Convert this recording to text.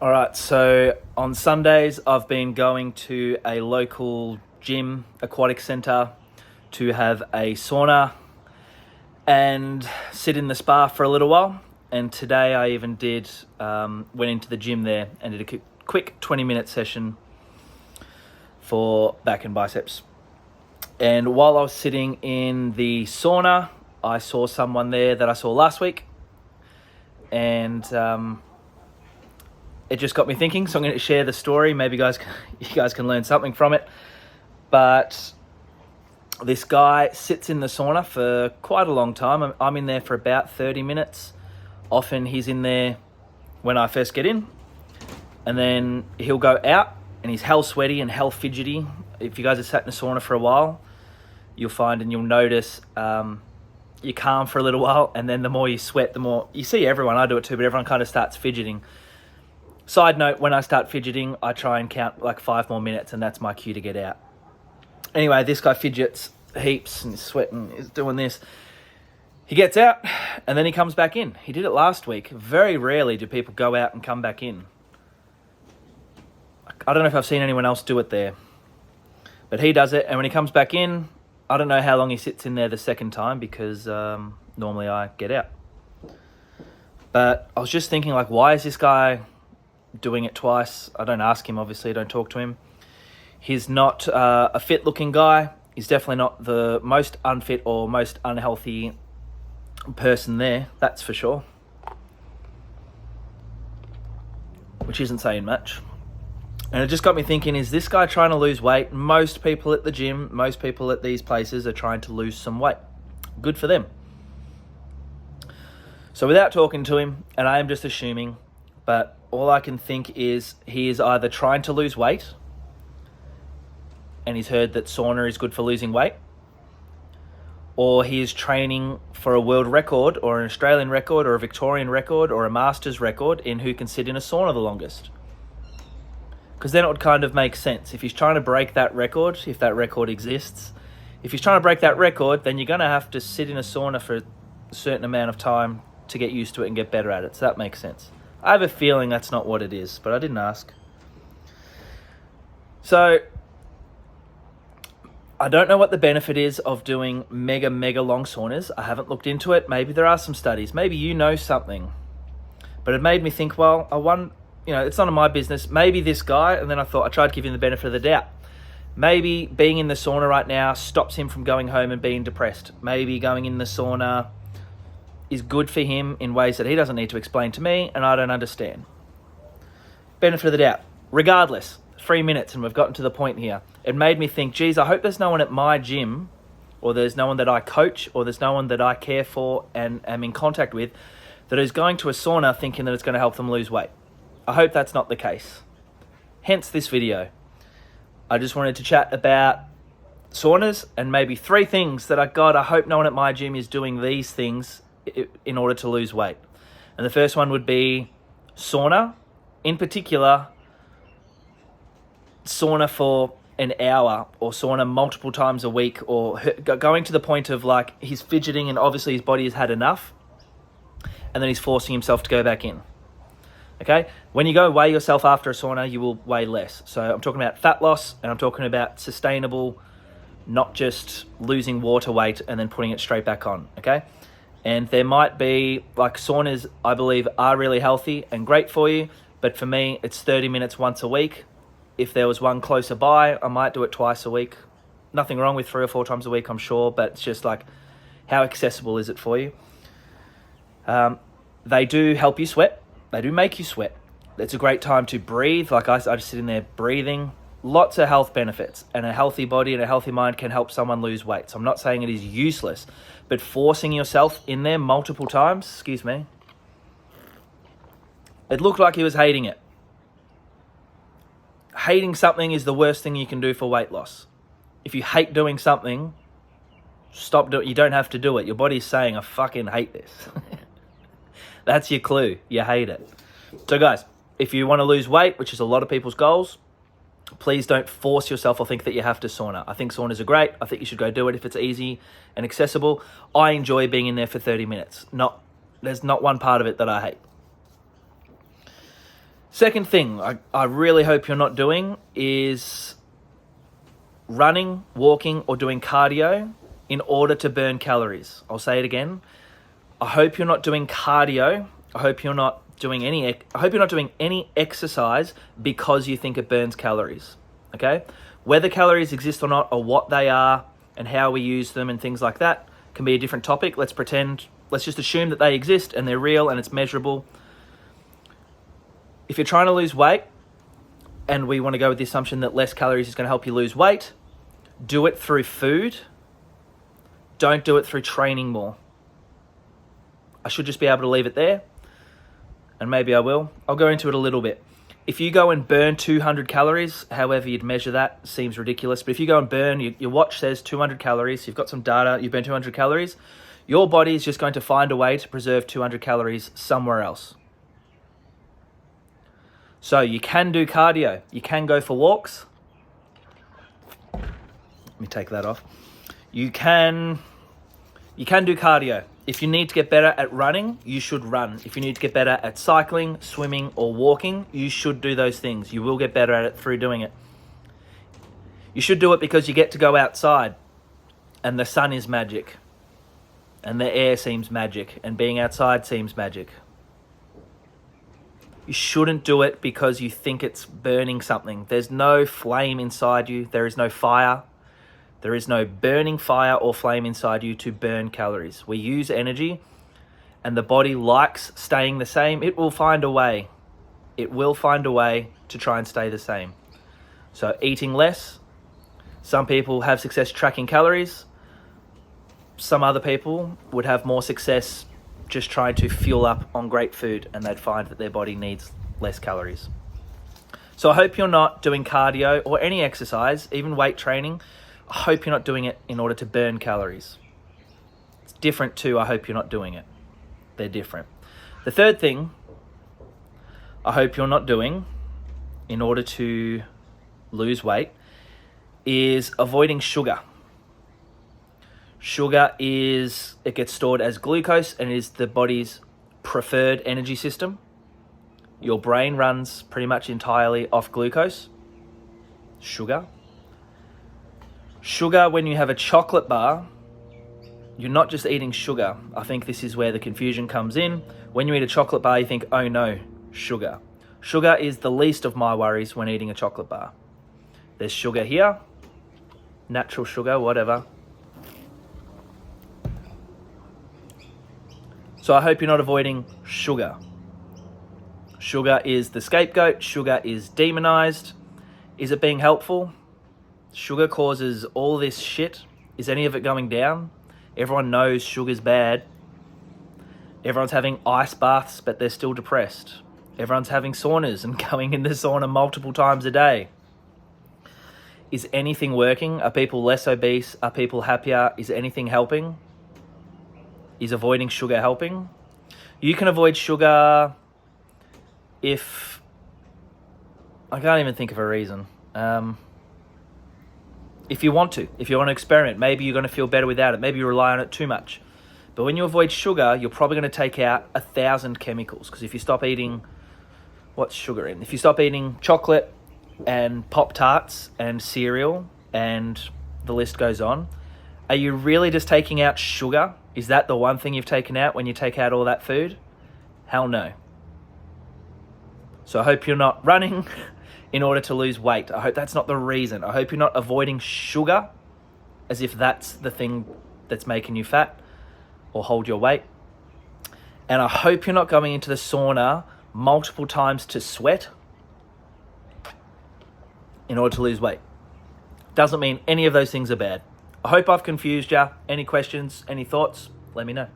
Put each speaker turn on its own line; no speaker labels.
All right, so on Sundays, I've been going to a local gym, aquatic centre, to have a sauna and sit in the spa for a little while. And today I even went into the gym there and did a quick 20-minute session for back and biceps. And while I was sitting in the sauna, I saw someone there that I saw last week. And it just got me thinking, so I'm going to share the story. Maybe you guys can learn something from it. But this guy sits in the sauna for quite a long time. I'm in there for about 30 minutes. Often he's in there when I first get in. And then he'll go out and he's hell sweaty and hell fidgety. If you guys have sat in a sauna for a while, you'll find and you'll notice you're calm for a little while. And then the more you sweat, the more... You see everyone, I do it too, but everyone kind of starts fidgeting. Side note, when I start fidgeting, I try and count like 5 more minutes, and that's my cue to get out. Anyway, this guy fidgets heaps and he's sweating, he's doing this. He gets out and then he comes back in. He did it last week. Very rarely do people go out and come back in. I don't know if I've seen anyone else do it there, but he does it. And when he comes back in, I don't know how long he sits in there the second time because normally I get out. But I was just thinking, like, why is this guy doing it twice? I don't ask him, obviously. I don't talk to him. He's not a fit-looking guy. He's definitely not the most unfit or most unhealthy person there, that's for sure. Which isn't saying much. And it just got me thinking, is this guy trying to lose weight? Most people at the gym, most people at these places are trying to lose some weight. Good for them. So without talking to him, and I am just assuming, but all I can think is he is either trying to lose weight and he's heard that sauna is good for losing weight, or he is training for a world record or an Australian record or a Victorian record or a Masters record in who can sit in a sauna the longest. Because then it would kind of make sense. If he's trying to break that record, if that record exists, if he's trying to break that record, then you're going to have to sit in a sauna for a certain amount of time to get used to it and get better at it. So that makes sense. I have a feeling that's not what it is, but I didn't ask. So I don't know what the benefit is of doing mega long saunas. I haven't looked into it. Maybe there are some studies. Maybe you know something. But it made me think, well, it's none of my business. Maybe this guy, and then I tried to give him the benefit of the doubt. Maybe being in the sauna right now stops him from going home and being depressed. Maybe going in the sauna is good for him in ways that he doesn't need to explain to me and I don't understand. Benefit of the doubt. Regardless, 3 minutes and we've gotten to the point here. It made me think, geez, I hope there's no one at my gym or there's no one that I coach or there's no one that I care for and am in contact with that is going to a sauna thinking that it's going to help them lose weight. I hope that's not the case. Hence this video. I just wanted to chat about saunas and maybe 3 things that I hope no one at my gym is doing these things in order to lose weight. And the first one would be sauna. In particular, sauna for an hour or sauna multiple times a week, or going to the point of like he's fidgeting and obviously his body has had enough and then he's forcing himself to go back in. Okay? When you go weigh yourself after a sauna, you will weigh less. So I'm talking about fat loss and I'm talking about sustainable, not just losing water weight and then putting it straight back on. Okay? And there might be, like, saunas, I believe, are really healthy and great for you. But for me, it's 30 minutes once a week. If there was one closer by, I might do it twice a week. Nothing wrong with 3 or 4 times a week, I'm sure. But it's just like, how accessible is it for you? They do help you sweat. They do make you sweat. It's a great time to breathe. Like I just sit in there breathing. Lots of health benefits, and a healthy body and a healthy mind can help someone lose weight. So I'm not saying it is useless, but forcing yourself in there multiple times, it looked like he was hating it. Hating something is the worst thing you can do for weight loss. If you hate doing something, stop doing it. You don't have to do it. Your body's saying, I fucking hate this. That's your clue. You hate it. So guys, if you want to lose weight, which is a lot of people's goals, please don't force yourself or think that you have to sauna. I think saunas are great. I think you should go do it if it's easy and accessible. I enjoy being in there for 30 minutes. There's not one part of it that I hate. Second thing I really hope you're not doing is running, walking, or doing cardio in order to burn calories. I'll say it again. I hope you're not doing cardio. I hope you're not doing any exercise because you think it burns calories. Okay? Whether calories exist or not, or what they are and how we use them and things like that can be a different topic. Let's just assume that they exist and they're real and it's measurable. If you're trying to lose weight, and we want to go with the assumption that less calories is going to help you lose weight, do it through food. Don't do it through training more. I should just be able to leave it there, and maybe I will. I'll go into it a little bit. If you go and burn 200 calories, however you'd measure that, seems ridiculous. But if you go and burn, your watch says 200 calories, you've got some data, you burn 200 calories, your body is just going to find a way to preserve 200 calories somewhere else. So you can do cardio. You can go for walks. Let me take that off. You can do cardio. If you need to get better at running, you should run. If you need to get better at cycling, swimming, or walking, you should do those things. You will get better at it through doing it. You should do it because you get to go outside, and the sun is magic, and the air seems magic, and being outside seems magic. You shouldn't do it because you think it's burning something. There's no flame inside you. There is no fire. There is no burning fire or flame inside you to burn calories. We use energy, and the body likes staying the same. It will find a way. It will find a way to try and stay the same. So eating less. Some people have success tracking calories. Some other people would have more success just trying to fuel up on great food, and they'd find that their body needs less calories. So I hope you're not doing cardio or any exercise, even weight training. I hope you're not doing it in order to burn calories. It's different to I hope you're not doing it. They're different. The third thing I hope you're not doing in order to lose weight is avoiding sugar. Sugar it gets stored as glucose and is the body's preferred energy system. Your brain runs pretty much entirely off glucose. Sugar, when you have a chocolate bar, you're not just eating sugar. I think this is where the confusion comes in. When you eat a chocolate bar, you think, oh no, sugar. Sugar is the least of my worries when eating a chocolate bar. There's sugar here, natural sugar, whatever. So I hope you're not avoiding sugar. Sugar is the scapegoat. Sugar is demonized. Is it being helpful? Sugar causes all this shit. Is any of it going down? Everyone knows sugar's bad. Everyone's having ice baths, but they're still depressed. Everyone's having saunas and going in the sauna multiple times a day. Is anything working? Are people less obese? Are people happier? Is anything helping? Is avoiding sugar helping? You can avoid sugar if... I can't even think of a reason. If you want to experiment, maybe you're going to feel better without it. Maybe you rely on it too much. But when you avoid sugar, you're probably going to take out 1,000 chemicals. Because if you stop eating... What's sugar in? If you stop eating chocolate and Pop-Tarts and cereal and the list goes on, are you really just taking out sugar? Is that the one thing you've taken out when you take out all that food? Hell no. So I hope you're not running in order to lose weight. I hope that's not the reason. I hope you're not avoiding sugar as if that's the thing that's making you fat or hold your weight. And I hope you're not going into the sauna multiple times to sweat in order to lose weight. Doesn't mean any of those things are bad. I hope I've confused you. Any questions, any thoughts? Let me know.